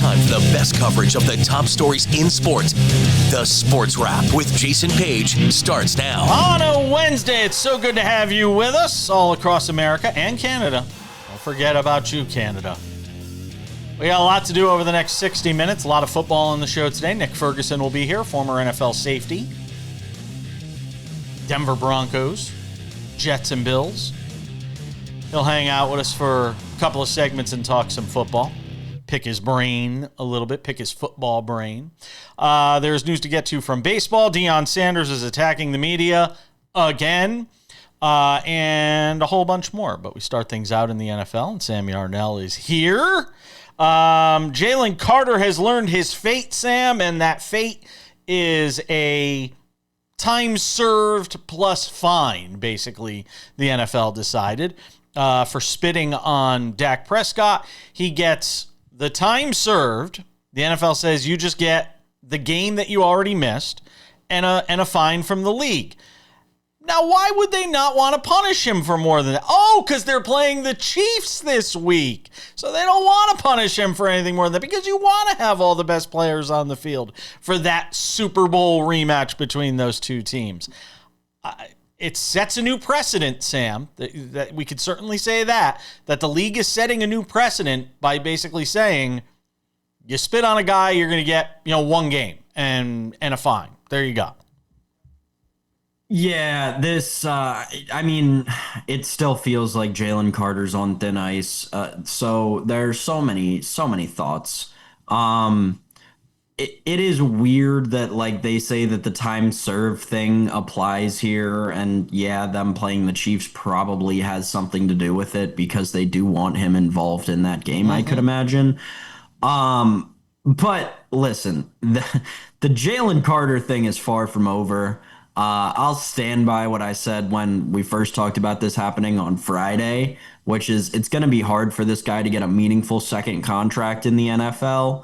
time for the best coverage of the top stories in sports. The Sports Wrap with Jason Page starts now. On a Wednesday, it's so good to have you with us all across America and Canada. Don't forget about you, Canada. We got a lot to do over the next 60 minutes. A lot of football on the show today. Nick Ferguson will be here, former NFL safety. Denver Broncos, Jets and Bills. He'll hang out with us for a couple of segments and talk some football. Pick his brain a little bit, pick his football brain. There's news to get to from baseball. Deion Sanders is attacking the media again, and a whole bunch more. But we start things out in the NFL, and Sam Yarnell is here. Jalen Carter has learned his fate, Sam, and that fate is a time served plus fine, basically, the NFL decided, for spitting on Dak Prescott. He gets the time served. The NFL says you just get the game that you already missed and a fine from the league. Now, why would they not want to punish him for more than that? Oh, because they're playing the Chiefs this week. So they don't want to punish him for anything more than that because you want to have all the best players on the field for that Super Bowl rematch between those two teams. It sets a new precedent, Sam, that we could certainly say that the league is setting a new precedent by basically saying you spit on a guy, you're going to get, one game and a fine. There you go. Yeah, it still feels like Jalen Carter's on thin ice. So there's so many thoughts. It is weird that they say that the time served thing applies here, and yeah, them playing the Chiefs probably has something to do with it because they do want him involved in that game, I could imagine. But listen, the Jalen Carter thing is far from over. I'll stand by what I said when we first talked about this happening on Friday, which is it's going to be hard for this guy to get a meaningful second contract in the NFL.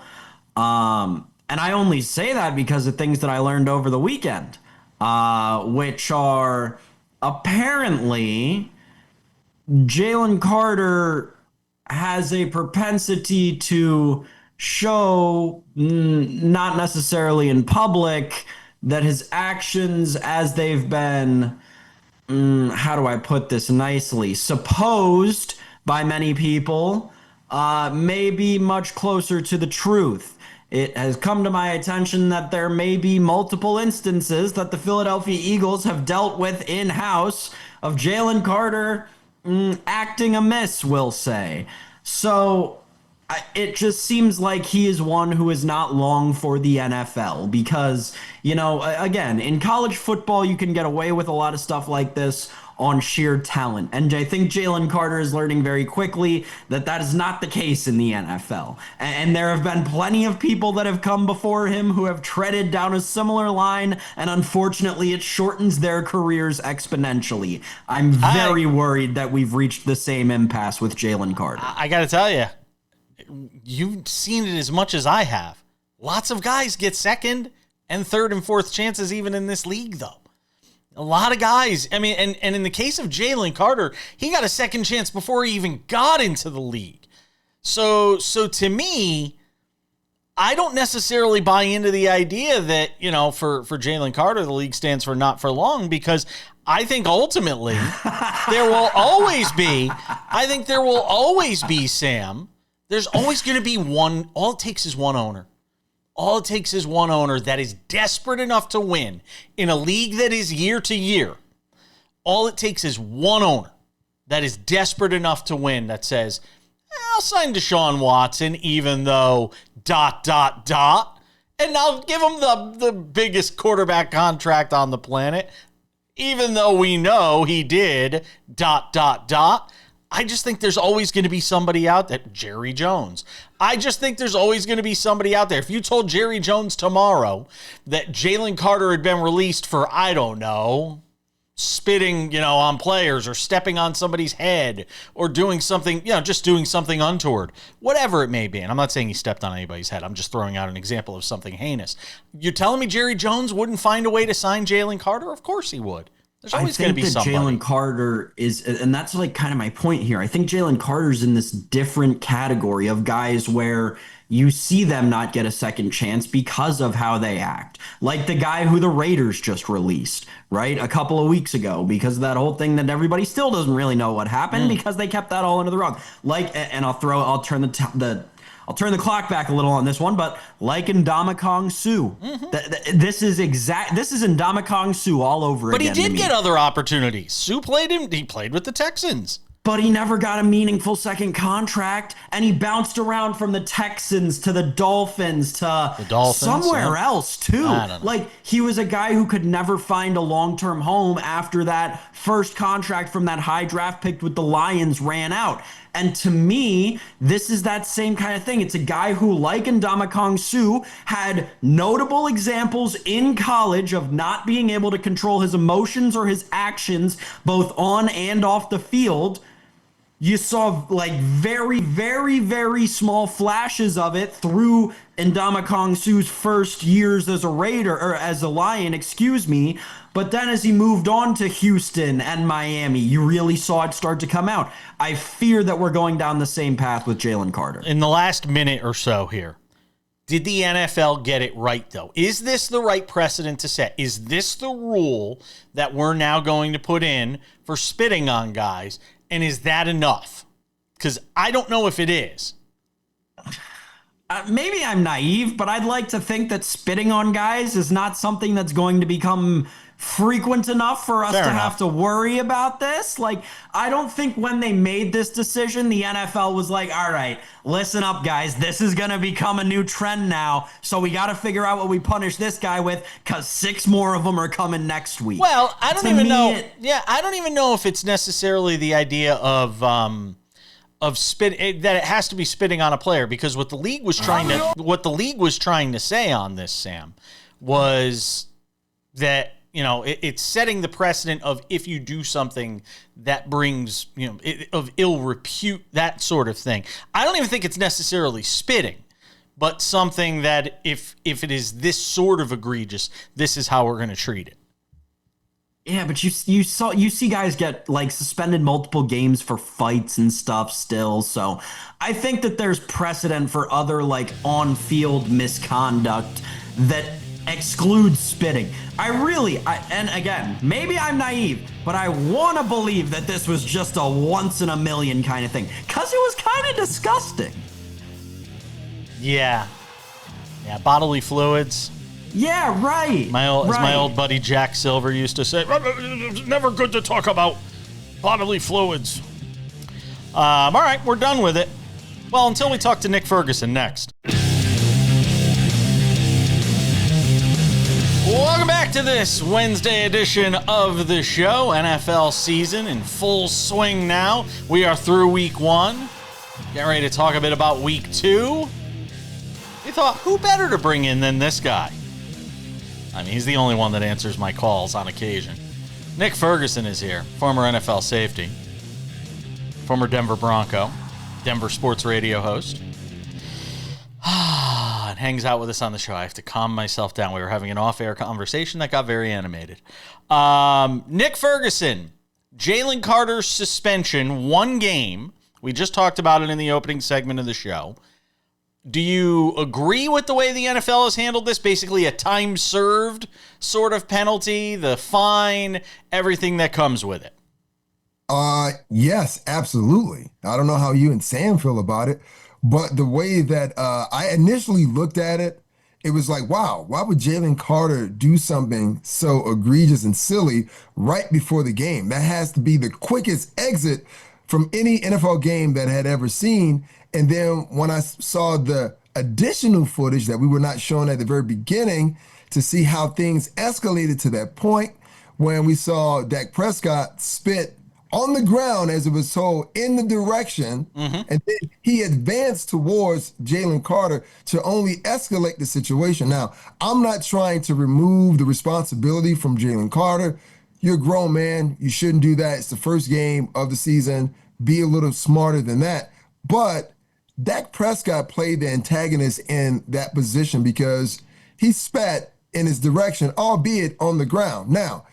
And I only say that because of things that I learned over the weekend, which are apparently Jalen Carter has a propensity to show, not necessarily in public, that his actions as they've been, how do I put this nicely, supposed by many people, may be much closer to the truth. It has come to my attention that there may be multiple instances that the Philadelphia Eagles have dealt with in-house of Jalen Carter acting amiss, we'll say. So it just seems like he is one who is not long for the NFL because, again, in college football, you can get away with a lot of stuff like this on sheer talent. And I think Jalen Carter is learning very quickly that is not the case in the NFL. And there have been plenty of people that have come before him who have treaded down a similar line, and unfortunately it shortens their careers exponentially. I'm very worried that we've reached the same impasse with Jalen Carter. I got to tell you, you've seen it as much as I have. Lots of guys get second and third and fourth chances even in this league, though. A lot of guys, and in the case of Jalen Carter, he got a second chance before he even got into the league. So to me, I don't necessarily buy into the idea that, for Jalen Carter, the league stands for not for long, because I think ultimately there will always be, Sam, there's always going to be one, all it takes is one owner. All it takes is one owner that is desperate enough to win in a league that is year to year. All it takes is one owner that is desperate enough to win that says, I'll sign Deshaun Watson even though ... and I'll give him the biggest quarterback contract on the planet even though we know he did ... I just think there's always going to be somebody out there. Jerry Jones. I just think there's always going to be somebody out there. If you told Jerry Jones tomorrow that Jalen Carter had been released for, I don't know, spitting, on players or stepping on somebody's head or doing something, just doing something untoward, whatever it may be. And I'm not saying he stepped on anybody's head. I'm just throwing out an example of something heinous. You're telling me Jerry Jones wouldn't find a way to sign Jalen Carter? Of course he would. There's always going to be somebody. Jalen Carter is, and that's like kind of my point here. I think Jalen Carter's in this different category of guys where you see them not get a second chance because of how they act. Like the guy who the Raiders just released, right? A couple of weeks ago, because of that whole thing that everybody still doesn't really know what happened because they kept that all under the rug. And I'll turn the clock back a little on this one, but like Ndamukong Suh, this is Ndamukong Suh all over again. But he did get other opportunities. Suh he played with the Texans. But he never got a meaningful second contract, and he bounced around from the Texans to the Dolphins to somewhere else too. Like he was a guy who could never find a long-term home after that first contract from that high draft pick with the Lions ran out. And to me, this is that same kind of thing. It's a guy who, like Ndamukong Suh, had notable examples in college of not being able to control his emotions or his actions, both on and off the field. You saw like very, very, very small flashes of it through Ndamukong Suh's first years as a Raider, or as a Lion, But then as he moved on to Houston and Miami, you really saw it start to come out. I fear that we're going down the same path with Jalen Carter. In the last minute or so here, did the NFL get it right, though? Is this the right precedent to set? Is this the rule that we're now going to put in for spitting on guys? And is that enough? Because I don't know if it is. Maybe I'm naive, but I'd like to think that spitting on guys is not something that's going to become frequent enough for us have to worry about this. Like, I don't think when they made this decision, the NFL was like, all right, listen up, guys. This is going to become a new trend now. So we got to figure out what we punish this guy with, because 6 more of them are coming next week. Well, I don't even know. I don't even know if it's necessarily the idea of that it has to be spitting on a player, because what the league was trying to say on this, Sam, was that, you know, it's setting the precedent of if you do something that brings, you know, of ill repute, that sort of thing. I don't even think it's necessarily spitting, but something that if it is this sort of egregious, this is how we're going to treat it. Yeah, but you see guys get like suspended multiple games for fights and stuff still. So I think that there's precedent for other like on-field misconduct that excludes spitting. And again, maybe I'm naive, but I want to believe that this was just a once in a million kind of thing, because it was kind of disgusting. Yeah, bodily fluids. Yeah, right. As my old buddy Jack Silver used to say, it's never good to talk about bodily fluids. All right, we're done with it. Well, until we talk to Nick Ferguson next. Welcome back to this Wednesday edition of the show. NFL season in full swing now. We are through week 1. Getting ready to talk a bit about week 2. We thought, who better to bring in than this guy? I mean, he's the only one that answers my calls on occasion. Nick Ferguson is here, former NFL safety, former Denver Bronco, Denver sports radio host. And hangs out with us on the show. I have to calm myself down. We were having an off-air conversation that got very animated. Nick Ferguson, Jalen Carter's suspension, 1 game. We just talked about it in the opening segment of the show. Do you agree with the way the NFL has handled this? Basically a time served sort of penalty, the fine, everything that comes with it. Yes, absolutely. I don't know how you and Sam feel about it, but the way that I initially looked at it, it was like, wow, why would Jalen Carter do something so egregious and silly right before the game? That has to be the quickest exit from any NFL game that I had ever seen. And then when I saw the additional footage that we were not shown at the very beginning to see how things escalated to that point, when we saw Dak Prescott spit on the ground, as it was told, in the direction, and then he advanced towards Jalen Carter to only escalate the situation. Now, I'm not trying to remove the responsibility from Jalen Carter. You're a grown man. You shouldn't do that. It's the first game of the season. Be a little smarter than that. But Dak Prescott played the antagonist in that position because he spat in his direction, albeit on the ground. Now,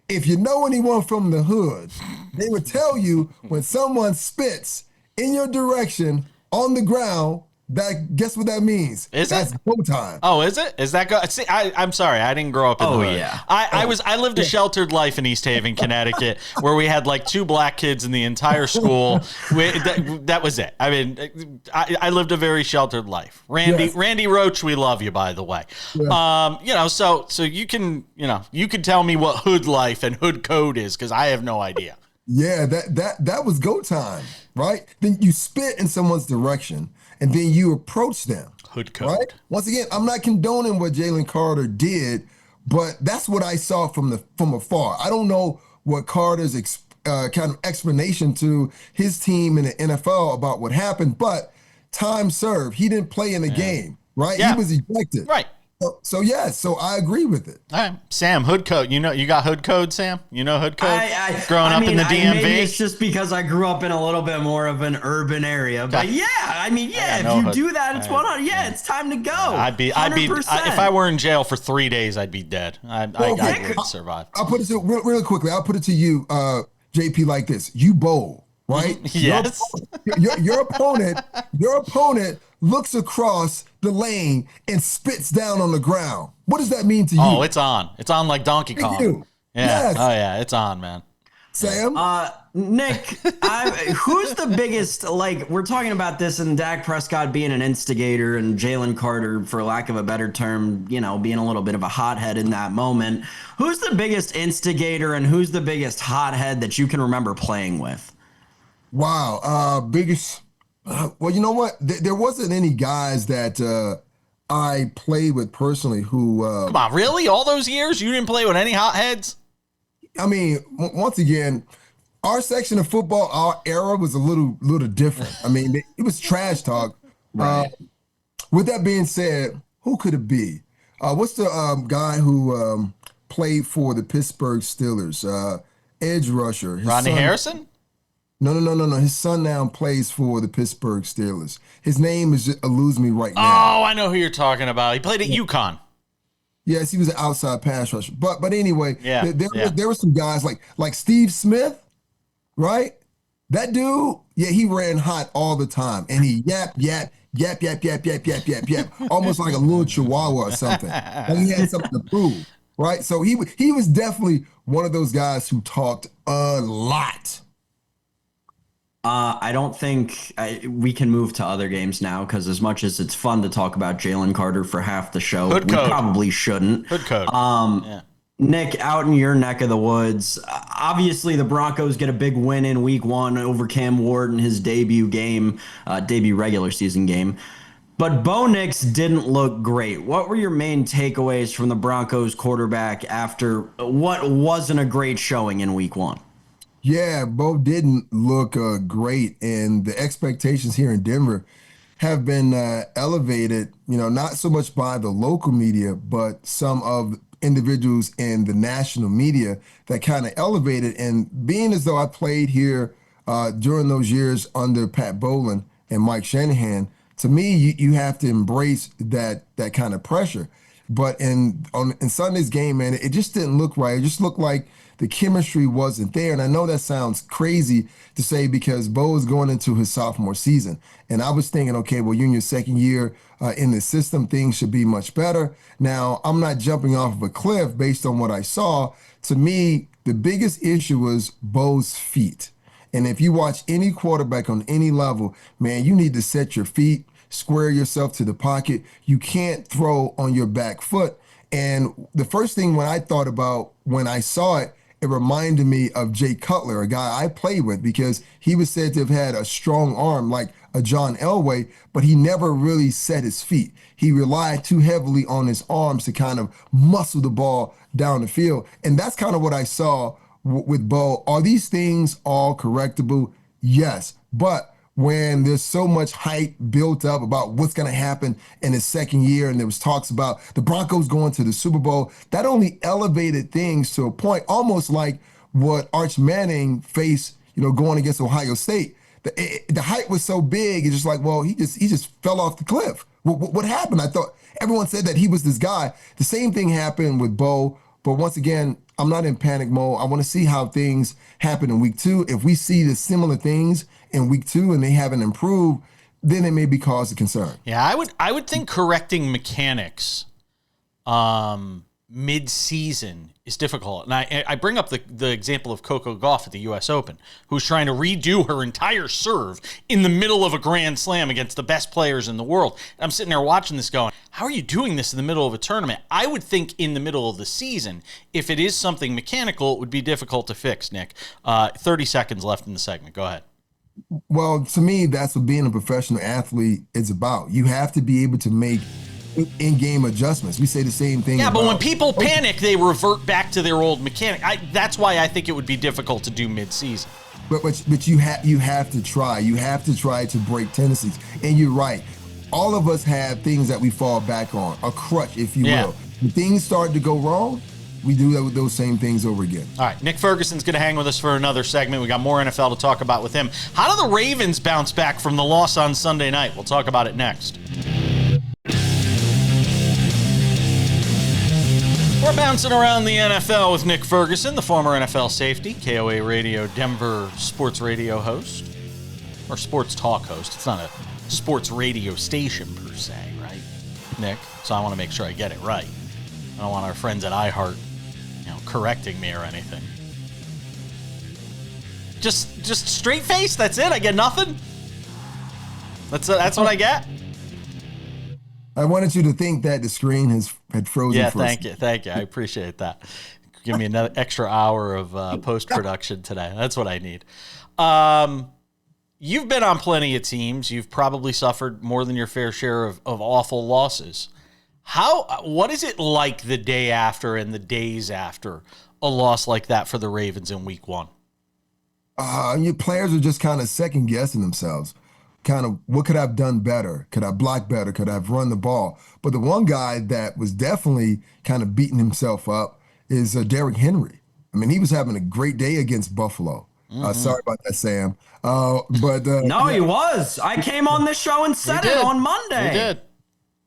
if you know anyone from the hood, they would tell you when someone spits in your direction on the ground, that guess what that means? That's go time. Oh, is it? Is that go? See, I'm sorry, I didn't grow up in the hood. Yeah. I lived a sheltered life in East Haven, Connecticut, where we had like 2 black kids in the entire school. That was it. I mean, I lived a very sheltered life. Randy Roach, we love you, by the way. Yeah. So you can tell me what hood life and hood code is, because I have no idea. Yeah, that was go time, right? Then you spit in someone's direction, and then you approach them. Hood code. Right? Once again, I'm not condoning what Jalen Carter did, but that's what I saw from afar. I don't know what Carter's kind of explanation to his team in the NFL about what happened, but time served. He didn't play in the game, right? Yeah. He was ejected. Right. So I agree with it. All right, Sam, hood code. You got hood code, Sam? You know hood code? Growing up in the DMV? Maybe it's just because I grew up in a little bit more of an urban area. But if you do that, it's 100. Yeah, it's time to go. I'd be if I were in jail for 3 days, I'd be dead. I wouldn't survive. I'll put it to really quickly. I'll put it to you, JP, like this. You bowl, right? Yes. Your opponent looks across the lane and spits down on the ground. What does that mean to you? Oh, it's on. It's on like Donkey Kong. Yeah. Yes. Oh, yeah. It's on, man. Sam? Nick, who's the biggest, we're talking about this and Dak Prescott being an instigator and Jalen Carter, for lack of a better term, being a little bit of a hothead in that moment. Who's the biggest instigator and who's the biggest hothead that you can remember playing with? Wow. Biggest... well, you know what? There wasn't any guys that I played with personally who... Come on, really? All those years? You didn't play with any hotheads? I mean, once again, our section of football, our era was a little different. I mean, it was trash talk. Right. With that being said, who could it be? What's the guy who played for the Pittsburgh Steelers? Edge rusher. Rodney Harrison? No. His son now plays for the Pittsburgh Steelers. His name eludes me right now. Oh, I know who you're talking about. He played at UConn. Yes, he was an outside pass rusher. But anyway, there were some guys like Steve Smith, right? That dude, he ran hot all the time, and he yap, almost like a little chihuahua or something. Like he had something to prove, right? So he was definitely one of those guys who talked a lot. I don't think we can move to other games now, because as much as it's fun to talk about Jalen Carter for half the show, we probably shouldn't. Hood code. Nick, out in your neck of the woods, obviously the Broncos get a big win in week 1 over Cam Ward in his debut regular season game. But Bo Nix didn't look great. What were your main takeaways from the Broncos quarterback after what wasn't a great showing in week 1? Yeah, Bo didn't look great, and the expectations here in Denver have been elevated, not so much by the local media, but some of individuals in the national media that kind of elevated. And being as though I played here during those years under Pat Bowlen and Mike Shanahan, to me, you have to embrace that kind of pressure. But in Sunday's game, man, it just didn't look right. It just looked like the chemistry wasn't there. And I know that sounds crazy to say because Bo is going into his sophomore season. And I was thinking, okay, well, you're in your second year in the system. Things should be much better. Now, I'm not jumping off of a cliff based on what I saw. To me, the biggest issue was Bo's feet. And if you watch any quarterback on any level, man, you need to set your feet, square yourself to the pocket. You can't throw on your back foot. And the first thing when I thought about when I saw it, it reminded me of Jay Cutler, a guy I played with, because he was said to have had a strong arm like a John Elway, but he never really set his feet. He relied too heavily on his arms to kind of muscle the ball down the field. And that's kind of what I saw with Bo. Are these things all correctable? Yes. But when there's so much hype built up about what's going to happen in his second year, and there was talks about the Broncos going to the Super Bowl, that only elevated things to a point, almost like what Arch Manning faced, going against Ohio State. The hype was so big, it's just like, well, he just fell off the cliff. What happened? I thought everyone said that he was this guy. The same thing happened with Bo But once again, I'm not in panic mode. I want to see how things happen in week 2. If we see the similar things in week 2 and they haven't improved, then it may be cause of concern. Yeah, I would think correcting mechanics mid-season is difficult. And I bring up the example of Coco Gauff at the U.S. Open, who's trying to redo her entire serve in the middle of a Grand Slam against the best players in the world. And I'm sitting there watching this going, how are you doing this in the middle of a tournament? I would think in the middle of the season, if it is something mechanical, it would be difficult to fix, Nick. 30 seconds left in the segment. Go ahead. Well, to me, that's what being a professional athlete is about. You have to be able to make in-game adjustments. We say the same thing. Yeah, but when people panic, they revert back to their old mechanic. That's why I think it would be difficult to do mid-season. But you have to try. You have to try to break tendencies. And you're right. All of us have things that we fall back on, a crutch, if you will. When things start to go wrong, we do that with those same things over again. All right, Nick Ferguson's going to hang with us for another segment. We got more NFL to talk about with him. How do the Ravens bounce back from the loss on Sunday night? We'll talk about it next. We're bouncing around the NFL with Nick Ferguson, the former NFL safety, KOA Radio Denver sports radio host, or sports talk host. It's not a sports radio station per se, right, Nick? So I want to make sure I get it right. I don't want our friends at iHeart, correcting me or anything. Just straight face. That's it. I get nothing. That's what I get. I wanted you to think that the screen had frozen. Yeah, for thank you. I appreciate that. Give me another extra hour of post-production today. That's what I need. You've been on plenty of teams. You've probably suffered more than your fair share of awful losses. What is it like the day after and the days after a loss like that for the Ravens in week 1? Your players are just kind of second guessing themselves. Kind of, what could I have done better? Could I block better? Could I have run the ball? But the one guy that was definitely kind of beating himself up is Derrick Henry. I mean, he was having a great day against Buffalo. Sorry about that, Sam. No, he was. I came on this show and said it on Monday. He did.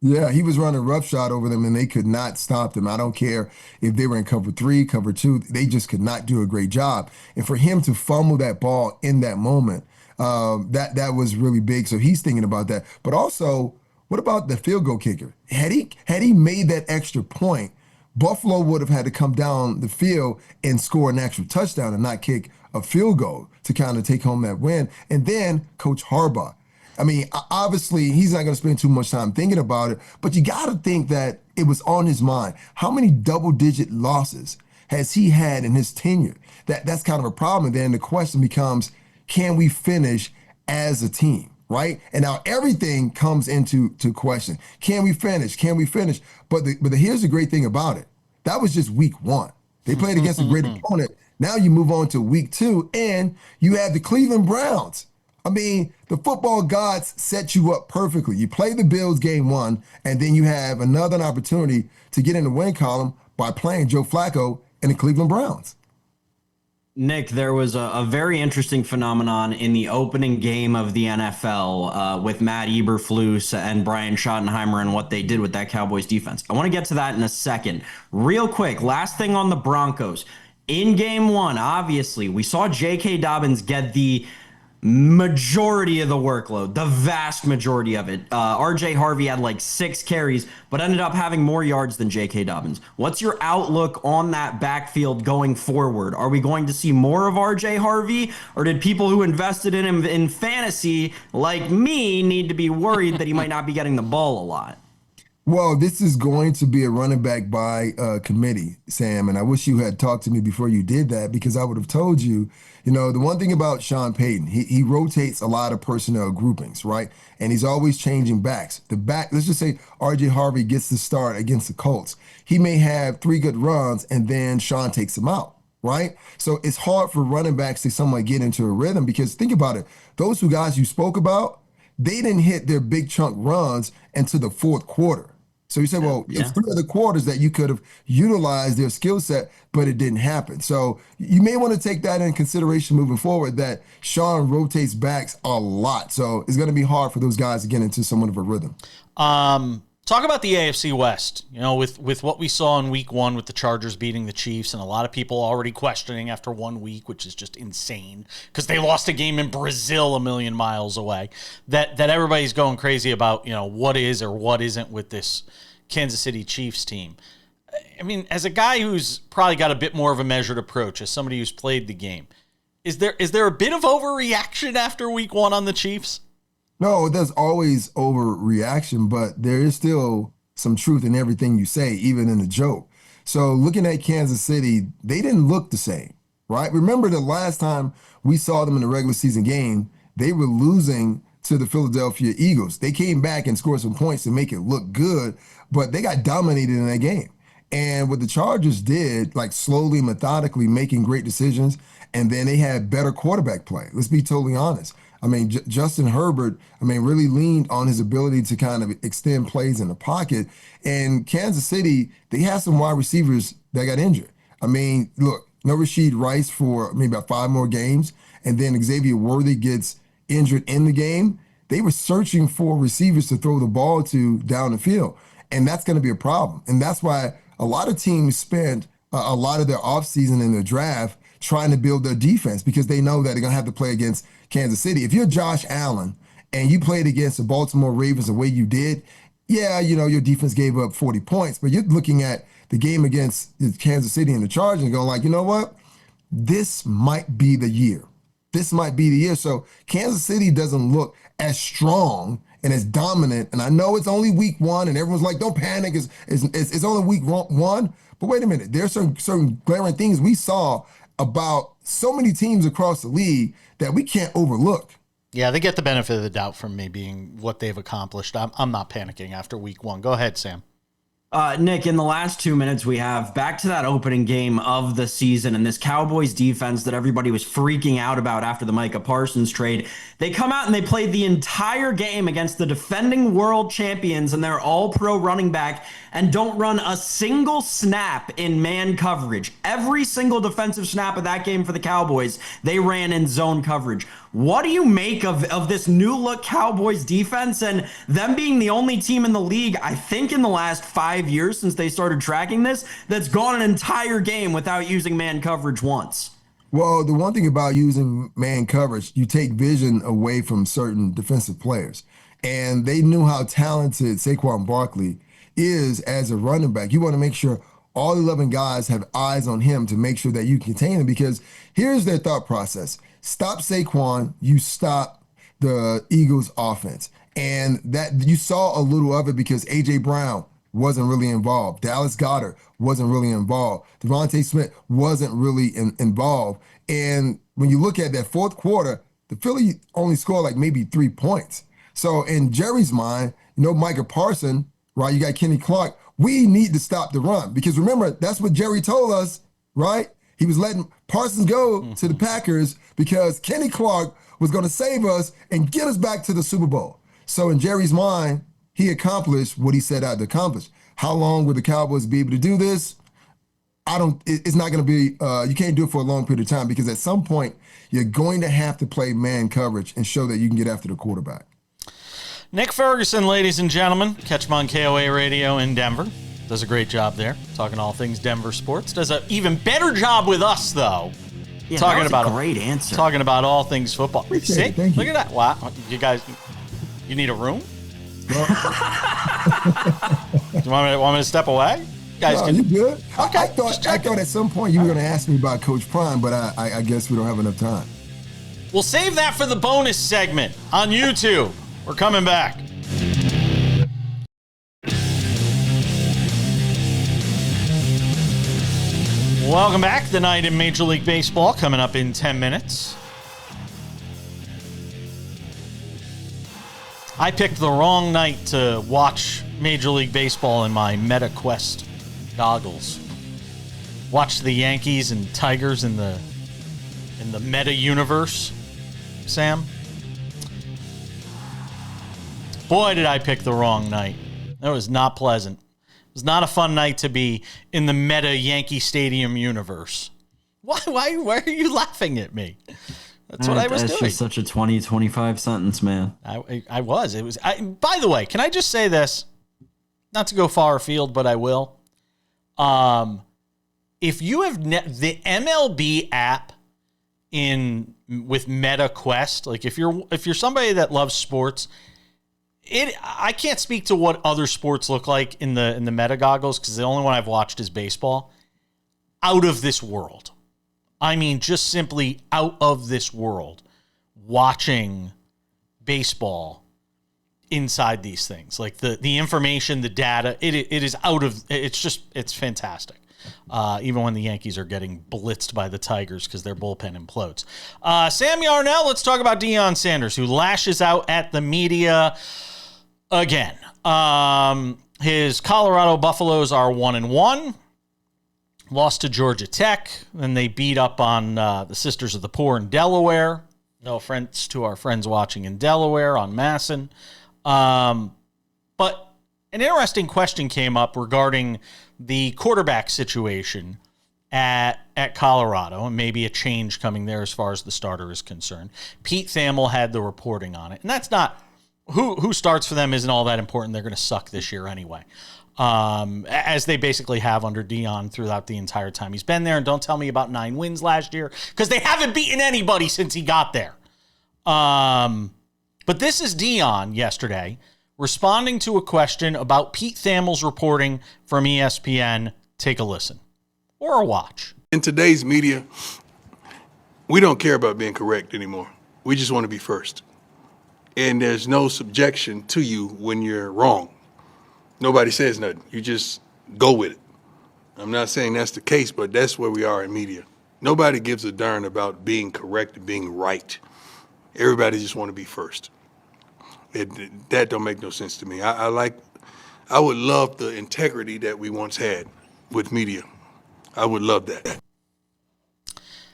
Yeah, he was running roughshod over them, and they could not stop them. I don't care if they were in cover 3, cover 2. They just could not do a great job. And for him to fumble that ball in that moment, that was really big. So he's thinking about that. But also, what about the field goal kicker? Had he made that extra point, Buffalo would have had to come down the field and score an actual touchdown and not kick a field goal to kind of take home that win. And then Coach Harbaugh. I mean, obviously, he's not going to spend too much time thinking about it, but you got to think that it was on his mind. How many double-digit losses has he had in his tenure? That's kind of a problem. And then the question becomes, can we finish as a team, right? And now everything comes into question. Can we finish? Can we finish? But here's the great thing about it. That was just week 1. They played against a great opponent. Now you move on to week 2, and you have the Cleveland Browns. I mean, the football gods set you up perfectly. You play the Bills game 1, and then you have another opportunity to get in the win column by playing Joe Flacco and the Cleveland Browns. Nick, there was a very interesting phenomenon in the opening game of the NFL with Matt Eberflus and Brian Schottenheimer and what they did with that Cowboys defense. I want to get to that in a second. Real quick, last thing on the Broncos. In game 1, obviously, we saw J.K. Dobbins get the majority of the workload, the vast majority of it. R.J. Harvey had like 6 carries, but ended up having more yards than J.K. Dobbins. What's your outlook on that backfield going forward? Are we going to see more of R.J. Harvey, or did people who invested in him in fantasy, like me, need to be worried that he might not be getting the ball a lot? Well, this is going to be a running back by committee, Sam, and I wish you had talked to me before you did that, because I would have told you, the one thing about Sean Payton, he rotates a lot of personnel groupings, right? And he's always changing backs. Let's just say R.J. Harvey gets the start against the Colts. He may have 3 good runs, and then Sean takes him out, right? So it's hard for running backs to somewhat get into a rhythm, because think about it. Those 2 guys you spoke about, they didn't hit their big chunk runs until the 4th quarter. So you say, well, it's 3 of the quarters that you could have utilized their skill set, but it didn't happen. So you may want to take that in consideration moving forward, that Sean rotates backs a lot. So it's going to be hard for those guys to get into somewhat of a rhythm. Talk Talk about the AFC West, with what we saw in week 1 with the Chargers beating the Chiefs, and a lot of people already questioning after 1 week, which is just insane because they lost a game in Brazil a million miles away, that everybody's going crazy about, what is or what isn't with this Kansas City Chiefs team. I mean, as a guy who's probably got a bit more of a measured approach, as somebody who's played the game, is there a bit of overreaction after week 1 on the Chiefs? No, there's always overreaction, but there is still some truth in everything you say, even in a joke. So looking at Kansas City, they didn't look the same, right? Remember the last time we saw them in a regular season game, they were losing to the Philadelphia Eagles. They came back and scored some points to make it look good, but they got dominated in that game. And what the Chargers did, like slowly, methodically making great decisions, and then they had better quarterback play. Let's be totally honest. I mean, Justin Herbert, really leaned on his ability to kind of extend plays in the pocket. And Kansas City, they had some wide receivers that got injured. Look, no Rashid Rice for maybe about 5 more games, and then Xavier Worthy gets injured in the game. They were searching for receivers to throw the ball to down the field, and that's going to be a problem. And that's why a lot of teams spent a lot of their offseason in their draft trying to build their defense because they know that they're going to have to play against Kansas City. If you're Josh Allen and you played against the Baltimore Ravens the way you did, your defense gave up 40 points, but you're looking at the game against Kansas City and the Chargers and going like, you know what? This might be the year. This might be the year. So Kansas City doesn't look as strong and as dominant. And I know it's only week 1 and everyone's like, don't panic. It's only week 1. But wait a minute. There's certain glaring things we saw about so many teams across the league that we can't overlook. Yeah, they get the benefit of the doubt from me being what they've accomplished. I'm not panicking after week 1. Go ahead, Sam. Nick, in the last 2 minutes we have, back to that opening game of the season and this Cowboys defense that everybody was freaking out about after the Micah Parsons trade. They come out and they played the entire game against the defending world champions and their all-pro running back and don't run a single snap in man coverage. Every single defensive snap of that game for the Cowboys, they ran in zone coverage. What do you make of this new look Cowboys defense and them being the only team in the league, I think in the last 5 years since they started tracking this, that's gone an entire game without using man coverage once? Well, the one thing about using man coverage, you take vision away from certain defensive players. And they knew how talented Saquon Barkley is as a running back. You want to make sure all 11 guys have eyes on him to make sure that you contain him, because here's their thought process. Stop Saquon, you stop the Eagles offense. And that you saw a little of it because A.J. Brown wasn't really involved. Dallas Goedert wasn't really involved. Devontae Smith wasn't really involved. And when you look at that fourth quarter, the Philly only scored like maybe 3 points. So in Jerry's mind, Micah Parsons, right? You got Kenny Clark. We need to stop the run because remember, that's what Jerry told us, right? He was letting Parsons go to the Packers because Kenny Clark was going to save us and get us back to the Super Bowl. So in Jerry's mind, he accomplished what he set out to accomplish. How long will the Cowboys be able to do this? It's not going to be, you can't do it for a long period of time because at some point you're going to have to play man coverage and show that you can get after the quarterback. Nick Ferguson, ladies and gentlemen, catch him on KOA Radio in Denver. Does a great job there, talking all things Denver sports. Does an even better job with us, though. Yeah, talking about a great answer. Talking about all things football. See, Thank look you. at that. Wow, you guys, you need a room? Well, Do you want me to step away? You guys no, can. you good? Okay, I thought at some point you were going to ask me about Coach Prime, but I guess we don't have enough time. We'll save that for the bonus segment on YouTube. We're coming back. Welcome back. The night in Major League Baseball coming up in 10 minutes. I picked the wrong night to watch Major League Baseball in my MetaQuest goggles. Watched the Yankees and Tigers in the meta universe, Sam. Boy, did I pick the wrong night. That was not pleasant. It was not a fun night to be in the meta Yankee Stadium universe. Why are you laughing at me? That's what I was doing. That's just such a 20-25 sentence, man. I was. It was. By the way, can I just say this? not to go far afield, but I will. If you have the MLB app with Meta Quest, like if you're somebody that loves sports, I can't speak to what other sports look like in the Meta goggles because the only one I've watched is baseball. Out of this world. I mean, just simply out of this world. Watching baseball inside these things, like the information, the data, it is out of. It's fantastic. Even when the Yankees are getting blitzed by the Tigers because their bullpen implodes. Sam Yarnell, let's talk about Deion Sanders, who lashes out at the media again. His Colorado Buffaloes are 1-1. Lost to Georgia Tech. Then they beat up on the Sisters of the Poor in Delaware. No offense to our friends watching in Delaware on Masson. But an interesting question came up regarding the quarterback situation at Colorado, and maybe a change coming there as far as the starter is concerned. Pete Thamel had the reporting on it, and that's not who starts for them isn't all that important. They're going to suck this year anyway, as they basically have under Deion throughout the entire time he's been there. And don't tell me about 9 wins last year because they haven't beaten anybody since he got there. But this is Deion yesterday responding to a question about Pete Thamel's reporting from ESPN. Take a listen or a watch. In today's media, we don't care about being correct anymore. We just want to be first. And there's no subjection to you when you're wrong. Nobody says nothing. You just go with it. I'm not saying that's the case, but that's where we are in media. Nobody gives a darn about being correct and being right. Everybody just want to be first. That don't make no sense to me. I would love the integrity that we once had with media. I would love that.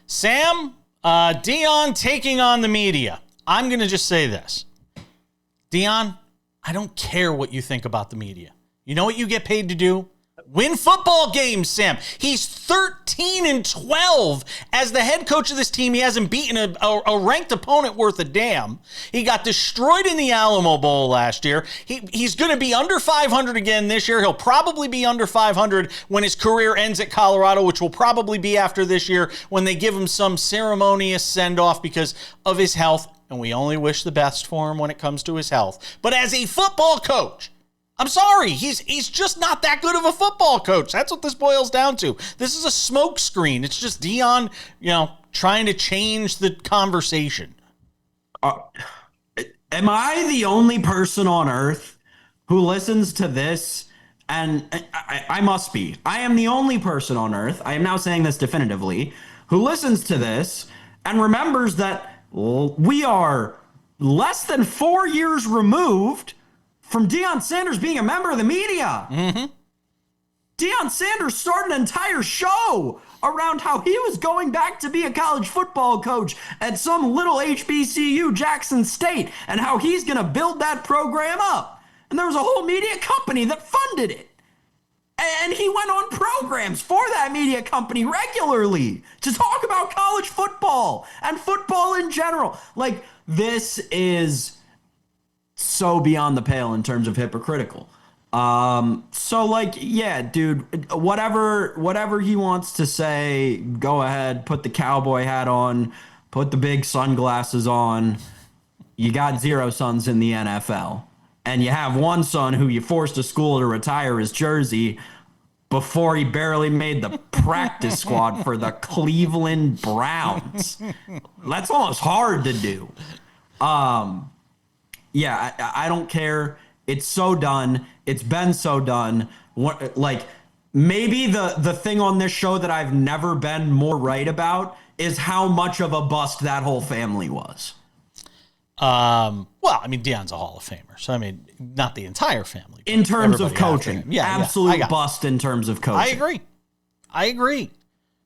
Sam, Deion taking on the media. I'm going to just say this. Deion, I don't care what you think about the media. You know what you get paid to do? Win football games, Sam. He's 13-12 as the head coach of this team. He hasn't beaten a ranked opponent worth a damn. He got destroyed in the Alamo Bowl last year. He's going to be under 500 again this year. He'll probably be under 500 when his career ends at Colorado, which will probably be after this year when they give him some ceremonious send-off because of his health. And we only wish the best for him when it comes to his health. But as a football coach, I'm sorry, he's just not that good of a football coach. That's what this boils down to. This is a smoke screen. It's just Deion, trying to change the conversation. Am I the only person on earth who listens to this? And I must be. I am the only person on earth, I am now saying this definitively, who listens to this and remembers that we are less than 4 years removed from Deion Sanders being a member of the media. Mm-hmm. Deion Sanders started an entire show around how he was going back to be a college football coach at some little HBCU, Jackson State, and how he's going to build that program up. And there was a whole media company that funded it. And he went on programs for that media company regularly to talk about college football and football in general. Like, this is so beyond the pale in terms of hypocritical. So like, yeah, dude, whatever he wants to say, go ahead, put the cowboy hat on, put the big sunglasses on. You got 0 sons in the NFL. And you have one son who you forced a school to retire his jersey before he barely made the practice squad for the Cleveland Browns. That's almost hard to do. Yeah, I don't care. It's so done. It's been so done. Like, maybe the thing on this show that I've never been more right about is how much of a bust that whole family was. Well, I mean, Deion's a Hall of Famer, so I mean, not the entire family. In terms of coaching, absolute bust in terms of coaching. I agree.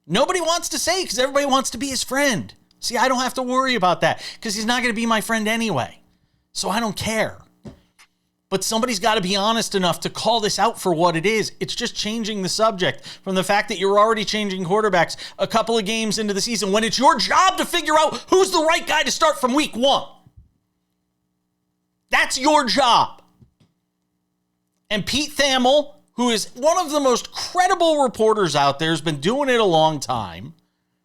Nobody wants to say because everybody wants to be his friend. See, I don't have to worry about that because he's not going to be my friend anyway. So I don't care. But somebody's got to be honest enough to call this out for what it is. It's just changing the subject from the fact that you're already changing quarterbacks a couple of games into the season when it's your job to figure out who's the right guy to start from week 1. That's your job. And Pete Thamel, who is one of the most credible reporters out there, has been doing it a long time.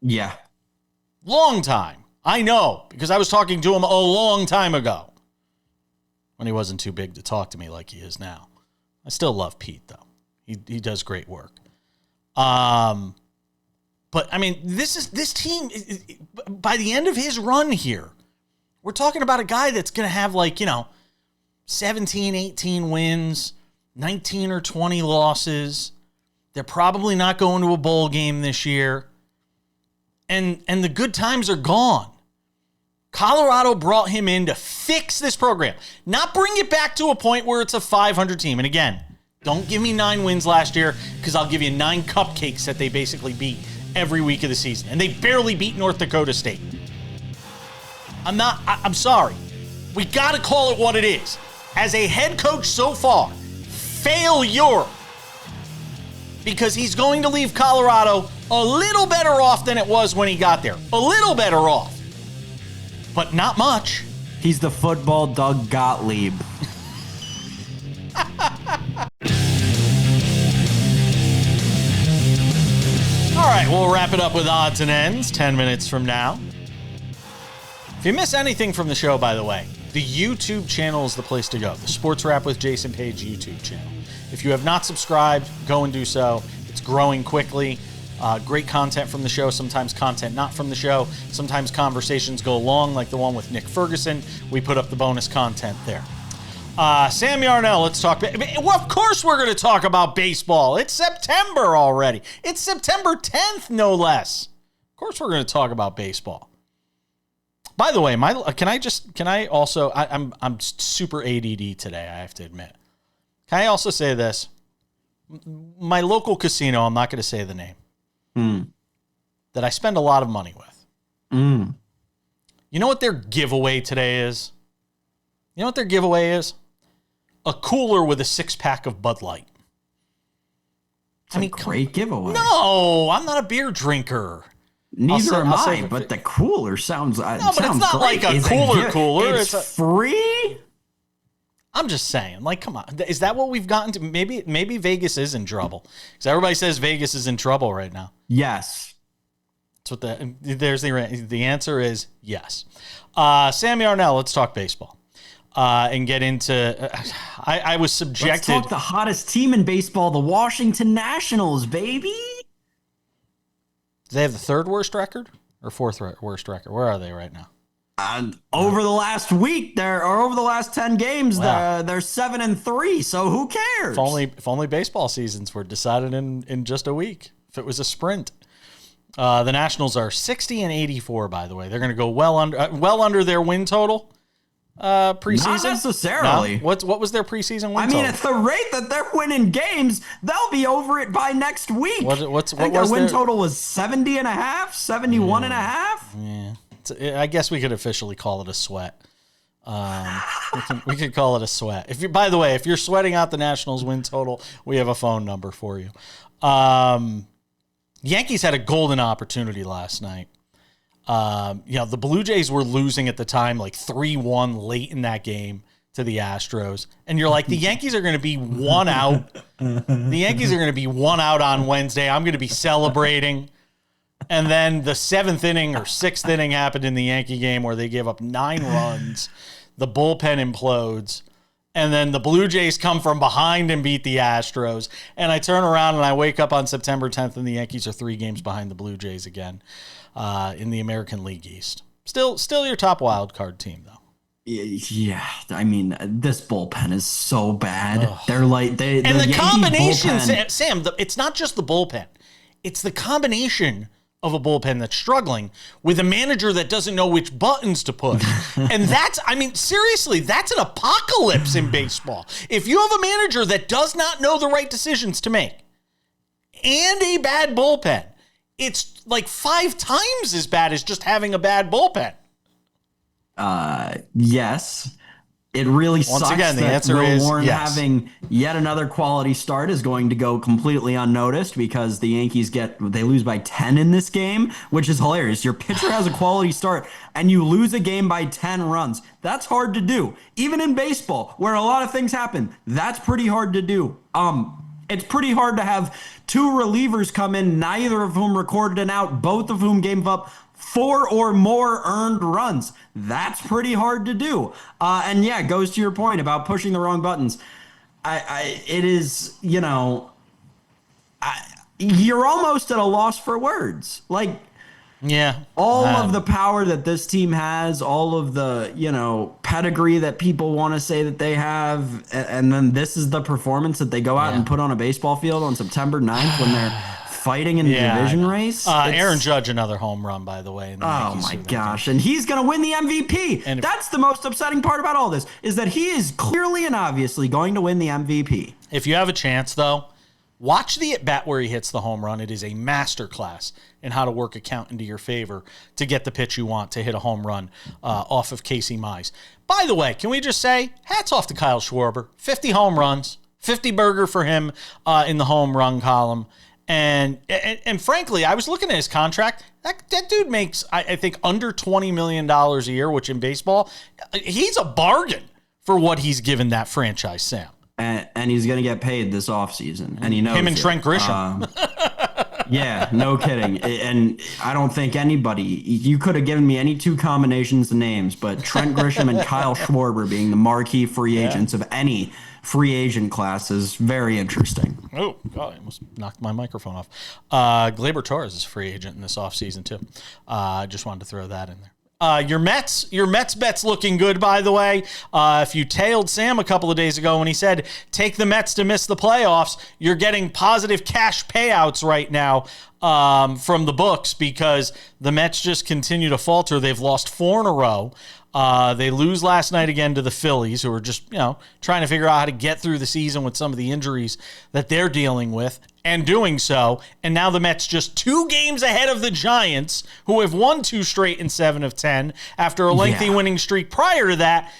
Yeah. Long time. I know, because I was talking to him a long time ago when he wasn't too big to talk to me like he is now. I still love Pete, though. He does great work. But, I mean, this team, by the end of his run here, we're talking about a guy that's going to have 17, 18 wins, 19 or 20 losses. They're probably not going to a bowl game this year. And the good times are gone. Colorado brought him in to fix this program, not bring it back to a point where it's a 500 team. And again, don't give me 9 wins last year, because I'll give you 9 cupcakes that they basically beat every week of the season. And they barely beat North Dakota State. I'm sorry. We got to call it what it is. As a head coach so far, failure. Because he's going to leave Colorado a little better off than it was when he got there. A little better off. But not much. He's the football Doug Gottlieb. All right, we'll wrap it up with odds and ends 10 minutes from now. If you miss anything from the show, by the way, the YouTube channel is the place to go. The SportsWrap with Jason Page YouTube channel. If you have not subscribed, go and do so. It's growing quickly. Great content from the show, sometimes content not from the show. Sometimes conversations go long, like the one with Nick Ferguson. We put up the bonus content there. Sam Yarnell, let's talk. Well, of course we're going to talk about baseball. It's September already. It's September 10th, no less. Of course we're going to talk about baseball. By the way, I'm super ADD today, I have to admit. Can I also say this? My local casino, I'm not going to say the name, that I spend a lot of money with. You know what their giveaway today is? You know what their giveaway is? A cooler with a 6-pack of Bud Light. It's a great giveaway. No, I'm not a beer drinker. Neither am I, but the cooler sounds but it's not great. like a cooler. It's free? I'm just saying, come on. Is that what we've gotten to? Maybe Vegas is in trouble. Because everybody says Vegas is in trouble right now. Yes. That's what the answer is yes. Sam Yarnell, let's talk baseball. And get into, I was subjected. Let's talk the hottest team in baseball, the Washington Nationals, baby. Do they have the 3rd worst record or 4th worst record? Where are they right now? Over the last week, over the last 10 games, Wow. they're 7-3. So who cares? If only baseball seasons were decided in just a week. If it was a sprint. The Nationals are 60-84. By the way, they're going to go well under their win total. Preseason? Not necessarily. No? What was their preseason win I mean, total? at the rate that they're winning games, they'll be over it by next week. What I was think their win their total was 70.5, 71.5. Yeah. I guess we could officially call it a sweat. We could call it a sweat. By the way, if you're sweating out the Nationals win total, we have a phone number for you. Yankees had a golden opportunity last night. The Blue Jays were losing at the time, 3-1 late in that game to the Astros. And you're like, the Yankees are going to be 1 out. The Yankees are going to be 1 out on Wednesday. I'm going to be celebrating. And then the 7th inning or 6th inning happened in the Yankee game where they gave up 9 runs. The bullpen implodes. And then the Blue Jays come from behind and beat the Astros. And I turn around and I wake up on September 10th and the Yankees are 3 games behind the Blue Jays again in the American League East. Still your top wild card team, though. Yeah, I mean, this bullpen is so bad. Ugh. They're like the Yankees combination, bullpen, Sam. It's not just the bullpen; it's the combination of a bullpen that's struggling with a manager that doesn't know which buttons to push. And seriously, that's an apocalypse in baseball. If you have a manager that does not know the right decisions to make and a bad bullpen, it's like 5 times as bad as just having a bad bullpen. Yes. it really Once sucks again, the that answer Will is Warren yes. having yet another quality start is going to go completely unnoticed because the Yankees they lose by 10 in this game, which is hilarious. Your pitcher has a quality start and you lose a game by 10 runs. That's hard to do. Even in baseball, where a lot of things happen, that's pretty hard to do. It's pretty hard to have two relievers come in, neither of whom recorded an out, both of whom gave up 4 or more earned runs. That's pretty hard to do. And yeah, it goes to your point about pushing the wrong buttons. It is, you're almost at a loss for words. Like, Yeah. all of the power that this team has, all of the, pedigree that people want to say that they have, and then this is the performance that they go out and put on a baseball field on September 9th when they're fighting in the division race. Aaron Judge, another home run, by the way. Oh my gosh. And he's going to win the MVP. And that's the most upsetting part about all this, is that he is clearly and obviously going to win the MVP. If you have a chance, though, watch the at-bat where he hits the home run. It is a masterclass in how to work a count into your favor to get the pitch you want to hit a home run off of Casey Mize. By the way, can we just say, hats off to Kyle Schwarber. 50 home runs, 50 burger for him in the home run column. And frankly, I was looking at his contract. That dude makes, I think, under $20 million a year, which in baseball, he's a bargain for what he's given that franchise, Sam. And he's going to get paid this offseason. And he knows him and Trent Grisham. Yeah, no kidding. And I don't think you could have given me any two combinations of names, but Trent Grisham and Kyle Schwarber being the marquee free agents of any free agent class is very interesting. Oh, God, I almost knocked my microphone off. Gleyber Torres is a free agent in this offseason, too. Just wanted to throw that in there. Your Mets bet's looking good, by the way. If you tailed Sam a couple of days ago when he said, take the Mets to miss the playoffs, you're getting positive cash payouts right now from the books because the Mets just continue to falter. They've lost 4 in a row. They lose last night again to the Phillies, who are just, trying to figure out how to get through the season with some of the injuries that they're dealing with and doing so. And now the Mets just 2 games ahead of the Giants, who have won 2 straight in 7 of 10 after a lengthy winning streak prior to that.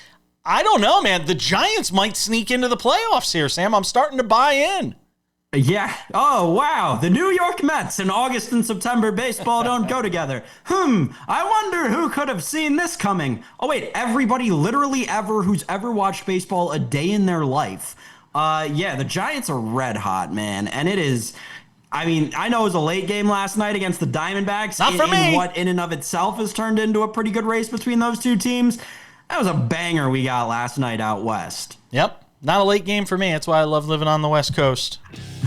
I don't know, man. The Giants might sneak into the playoffs here, Sam. I'm starting to buy in. Yeah. Oh, wow. The New York Mets in August and September baseball don't go together. I wonder who could have seen this coming. Oh, wait. Everybody literally who's ever watched baseball a day in their life. The Giants are red hot, man. And it is, I know it was a late game last night against the Diamondbacks. Not for me. What in and of itself has turned into a pretty good race between those two teams. That was a banger we got last night out west. Yep. Not a late game for me. That's why I love living on the West Coast.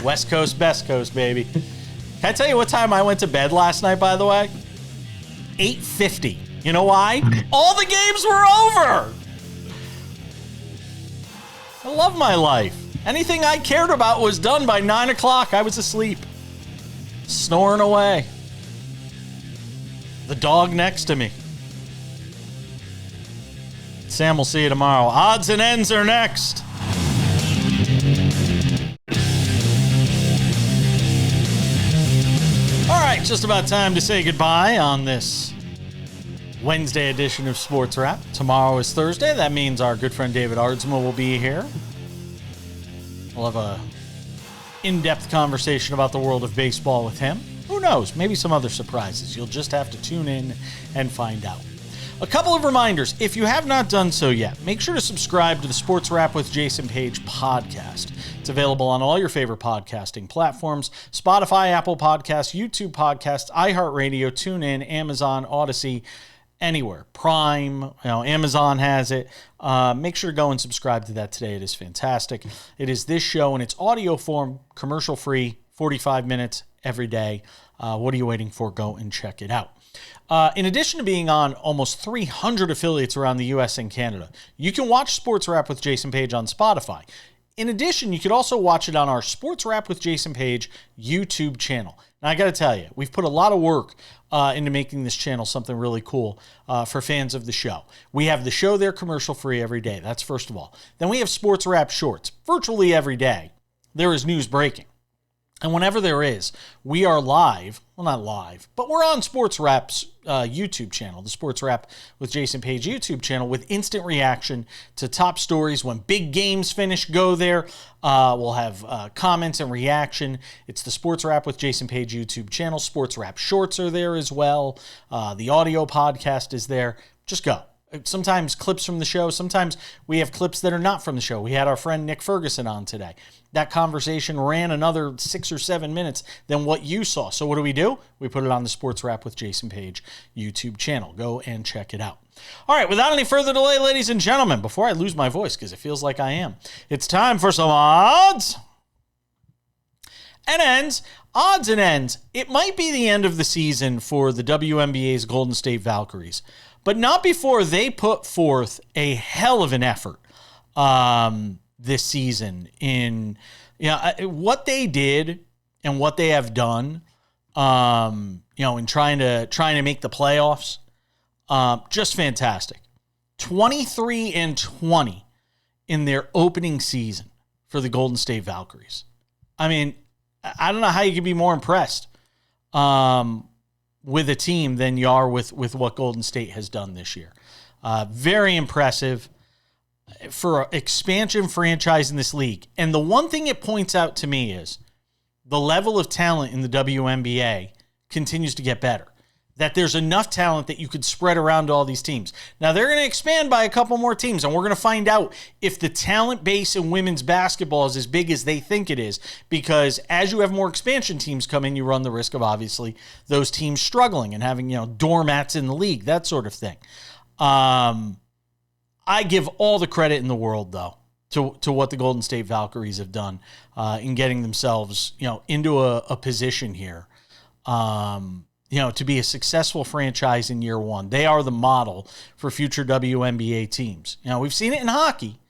West Coast, best coast, baby. Can I tell you what time I went to bed last night, by the way? 8:50. You know why? All the games were over. I love my life. Anything I cared about was done by 9 o'clock. I was asleep. Snoring away. The dog next to me. Sam will see you tomorrow. Odds and ends are next. All right, just about time to say goodbye on this Wednesday edition of Sports Wrap. Tomorrow is Thursday. That means our good friend David Ardsma will be here. We'll have a in-depth conversation about the world of baseball with him. Who knows? Maybe some other surprises. You'll just have to tune in and find out. A couple of reminders. If you have not done so yet, make sure to subscribe to the Sports Wrap with Jason Page podcast. It's available on all your favorite podcasting platforms: Spotify, Apple Podcasts, YouTube Podcasts, iHeartRadio, TuneIn, Amazon, Odyssey, anywhere. Prime, Amazon has it. Make sure to go and subscribe to that today. It is fantastic. It is this show in its audio form, commercial-free, 45 minutes every day. What are you waiting for? Go and check it out. In addition to being on almost 300 affiliates around the U.S. and Canada, you can watch Sports Wrap with Jason Page on Spotify. In addition, you could also watch it on our Sports Wrap with Jason Page YouTube channel. Now, I got to tell you, we've put a lot of work into making this channel something really cool for fans of the show. We have the show there commercial-free every day. That's first of all. Then we have Sports Wrap Shorts. Virtually every day, there is news breaking. And whenever there is, we are live. Well, not live, but we're on SportsWrap's YouTube channel, the SportsWrap with Jason Page YouTube channel, with instant reaction to top stories. When big games finish, go there. We'll have comments and reaction. It's the SportsWrap with Jason Page YouTube channel. SportsWrap shorts are there as well. The audio podcast is there. Just go. Sometimes clips from the show. Sometimes we have clips that are not from the show. We had our friend Nick Ferguson on today. That conversation ran another 6 or 7 minutes than what you saw. So what do? We put it on the Sports Wrap with Jason Page YouTube channel. Go and check it out. All right, without any further delay, ladies and gentlemen, before I lose my voice, because it feels like I am, it's time for some odds and ends. Odds and ends. It might be the end of the season for the WNBA's Golden State Valkyries, but not before they put forth a hell of an effort this season in what they did and what they have done, in trying to make the playoffs. Just fantastic. 23-20 in their opening season for the Golden State Valkyries. I mean, I don't know how you can be more impressed with a team than you are with what Golden State has done this year. Very impressive for an expansion franchise in this league. And the one thing it points out to me is the level of talent in the WNBA continues to get better. That there's enough talent that you could spread around to all these teams. Now, they're going to expand by a couple more teams, and we're going to find out if the talent base in women's basketball is as big as they think it is, because as you have more expansion teams come in, you run the risk of, obviously, those teams struggling and having, doormats in the league, that sort of thing. I give all the credit in the world, though, to what the Golden State Valkyries have done in getting themselves, into a position here, to be a successful franchise in year one. They are the model for future WNBA teams. We've seen it in hockey,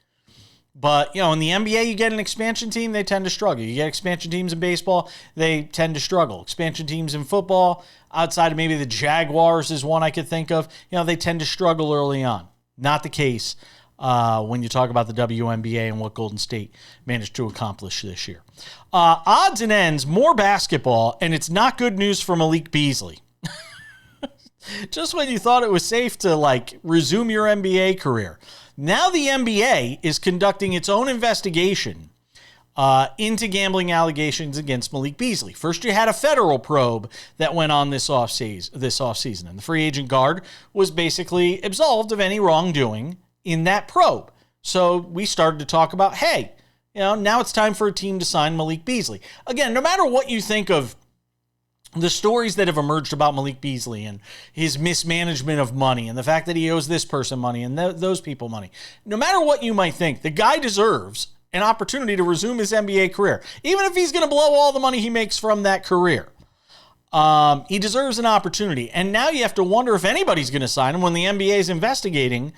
but, in the NBA, you get an expansion team, they tend to struggle. You get expansion teams in baseball, they tend to struggle. Expansion teams in football, outside of maybe the Jaguars is one I could think of, they tend to struggle early on. Not the case when you talk about the WNBA and what Golden State managed to accomplish this year. Odds and ends, more basketball, and it's not good news for Malik Beasley. Just when you thought it was safe to, resume your NBA career. Now the NBA is conducting its own investigation into gambling allegations against Malik Beasley. First, you had a federal probe that went on this offseason, and the free agent guard was basically absolved of any wrongdoing in that probe. So we started to talk about, hey, now it's time for a team to sign Malik Beasley. Again, no matter what you think of the stories that have emerged about Malik Beasley and his mismanagement of money and the fact that he owes this person money and those people money, no matter what you might think, the guy deserves an opportunity to resume his NBA career, even if he's going to blow all the money he makes from that career. He deserves an opportunity. And now you have to wonder if anybody's going to sign him when the NBA is investigating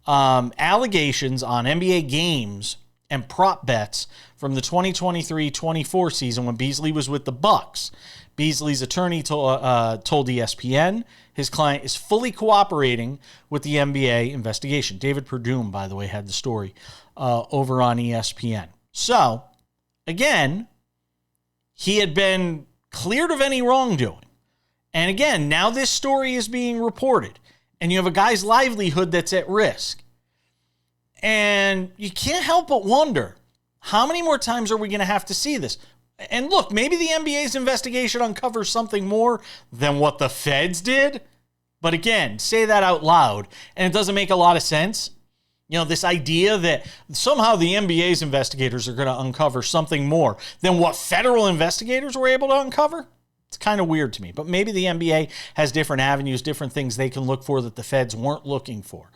allegations on NBA games and prop bets from the 2023-24 season when Beasley was with the Bucks. Beasley's attorney told ESPN his client is fully cooperating with the NBA investigation. David Perdue, by the way, had the story over on ESPN. So, again, he had been cleared of any wrongdoing. And again, now this story is being reported, and you have a guy's livelihood that's at risk. And you can't help but wonder, how many more times are we going to have to see this? And look, maybe the NBA's investigation uncovers something more than what the feds did. But again, say that out loud, and it doesn't make a lot of sense. This idea that somehow the NBA's investigators are going to uncover something more than what federal investigators were able to uncover. It's kind of weird to me. But maybe the NBA has different avenues, different things they can look for that the feds weren't looking for.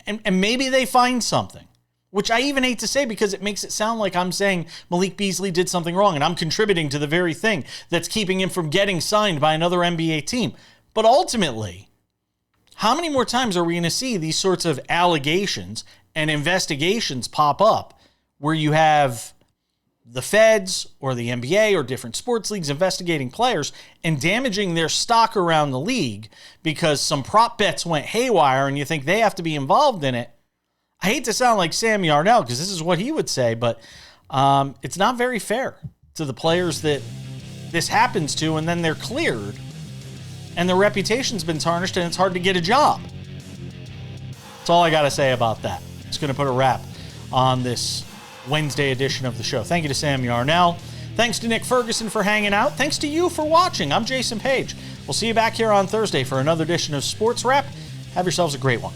And maybe they find something, which I even hate to say because it makes it sound like I'm saying Malik Beasley did something wrong and I'm contributing to the very thing that's keeping him from getting signed by another NBA team. But ultimately, how many more times are we going to see these sorts of allegations and investigations pop up where you have the feds or the NBA or different sports leagues investigating players and damaging their stock around the league because some prop bets went haywire and you think they have to be involved in it? I hate to sound like Sam Yarnell because this is what he would say, but it's not very fair to the players that this happens to, and then they're cleared, and their reputation's been tarnished, and it's hard to get a job. That's all I got to say about that. It's going to put a wrap on this Wednesday edition of the show. Thank you to Sam Yarnell. Thanks to Nick Ferguson for hanging out. Thanks to you for watching. I'm Jason Page. We'll see you back here on Thursday for another edition of Sports Wrap. Have yourselves a great one.